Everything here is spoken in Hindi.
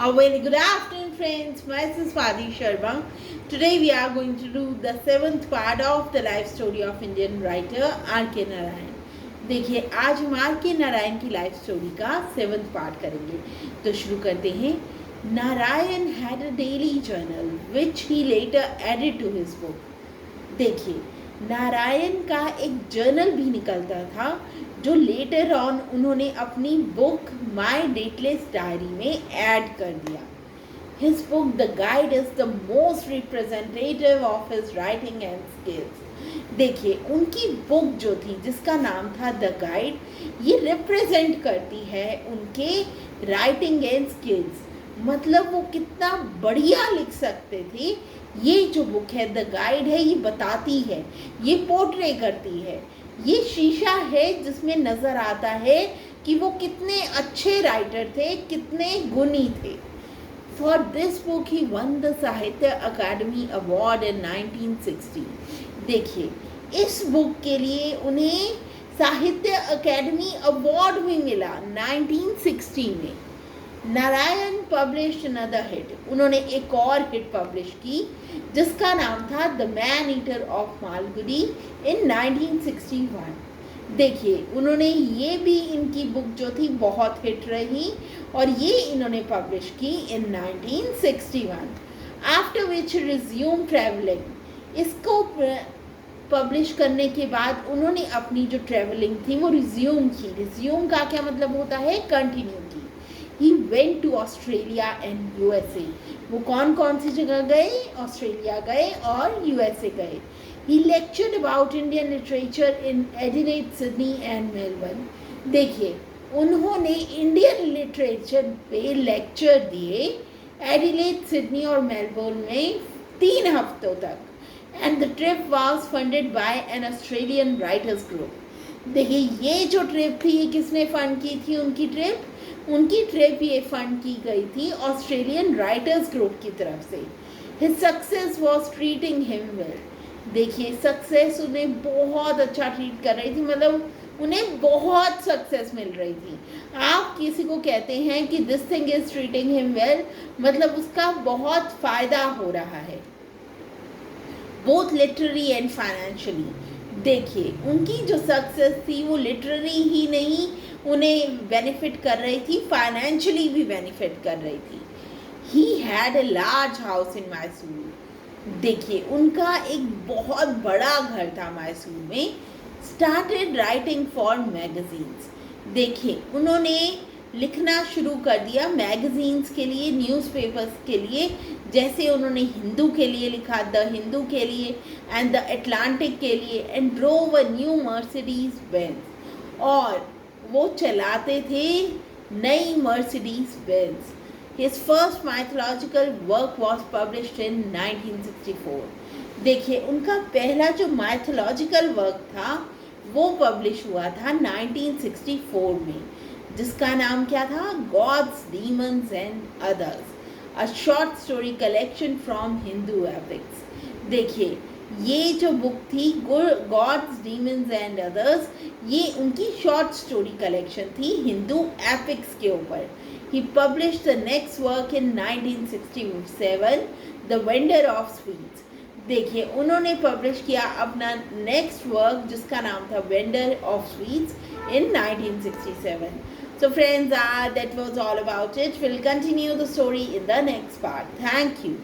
A very good afternoon, friends. Myself Swati Sharma. Today we are going to do the seventh part of the life story of Indian writer R.K. Narayan. देखिए आज हम R.K. नारायण की लाइफ स्टोरी का सेवंथ पार्ट करेंगे. तो शुरू करते हैं. Narayan had a daily journal which he later added to his book. देखिए नारायण का एक जर्नल भी निकलता था जो लेटर ऑन उन्होंने अपनी बुक माय डेटलेस डायरी में ऐड कर दिया. His book The Guide is the most representative of his writing and skills. देखिए उनकी बुक जो थी जिसका नाम था द गाइड, ये रिप्रेजेंट करती है उनके राइटिंग एंड स्किल्स. मतलब वो कितना बढ़िया लिख सकते थे. ये जो बुक है द गाइड है, ये बताती है, ये पोर्ट्रे करती है, ये शीशा है जिसमें नज़र आता है कि वो कितने अच्छे राइटर थे, कितने गुणी थे. For this book he won the साहित्य अकादमी अवार्ड in 1960. देखिए इस बुक के लिए उन्हें साहित्य अकादमी अवार्ड भी मिला 1960 में. Narayan published another hit. उन्होंने एक और हिट पब्लिश की जिसका नाम था the man eater of Malgudi in 1961. देखिए उन्होंने ये भी, इनकी बुक जो थी बहुत हिट रही और ये इन्होंने पब्लिश की इन 1961. After which resume travelling. इसको पब्लिश करने के बाद उन्होंने अपनी जो ट्रैवलिंग थी वो रिज्यूम की. रिज्यूम का क्या मतलब होता है? कंटिन्यू की. He went to Australia and USA. वो कौन कौन सी जगह गए? ऑस्ट्रेलिया गए और यूएसए गए. He lectured about Indian literature in Adelaide, Sydney and Melbourne. देखिए उन्होंने इंडियन लिटरेचर पे लेक्चर दिए एडिलेड, सिडनी और मेलबोर्न में 3 हफ्तों तक. And the trip was funded by an Australian writers group. देखिए ये जो ट्रिप थी ये किसने फंड की थी? उनकी ट्रिप ये फंड की गई थी ऑस्ट्रेलियन राइटर्स ग्रुप की तरफ से. His success was treating him well. देखिए सक्सेस उन्हें बहुत अच्छा ट्रीट कर रही थी, मतलब उन्हें बहुत सक्सेस मिल रही थी. आप किसी को कहते हैं कि this thing is treating him well, मतलब उसका बहुत फ़ायदा हो रहा है, बोथ लिटरेरी एंड फाइनेंशियली. देखिए उनकी जो सक्सेस थी वो लिटरेरी ही नहीं उन्हें बेनिफिट कर रही थी, फाइनेंशियली भी बेनिफिट कर रही थी. He had a large house in Mysore. देखिए उनका एक बहुत बड़ा घर था मैसूर में. Started writing for magazines. देखिए उन्होंने लिखना शुरू कर दिया मैगजीन्स के लिए, न्यूज़पेपर्स के लिए. जैसे उन्होंने हिंदू के लिए लिखा, द हिंदू के लिए एंड द अटलांटिक के लिए, and drove a new Mercedes Benz. और वो चलाते थे नई Mercedes Benz. His first mythological work was published in 1964. देखिए उनका पहला जो mythological work था वो पब्लिश हुआ था 1964 में, जिसका नाम क्या था? Gods, Demons and Others, a short story collection from Hindu epics. देखिए ये जो बुक थी गॉड्स, डीमंस एंड अदर्स, ये उनकी शॉर्ट स्टोरी कलेक्शन थी हिंदू एपिक्स के ऊपर. He published the next work in 1967, The Vendor of Sweets. देखिए उन्होंने पब्लिश किया अपना नेक्स्ट वर्क जिसका नाम था Vendor of Sweets in 1967. So friends, that was all about it. We'll continue the story in the next part. Thank you.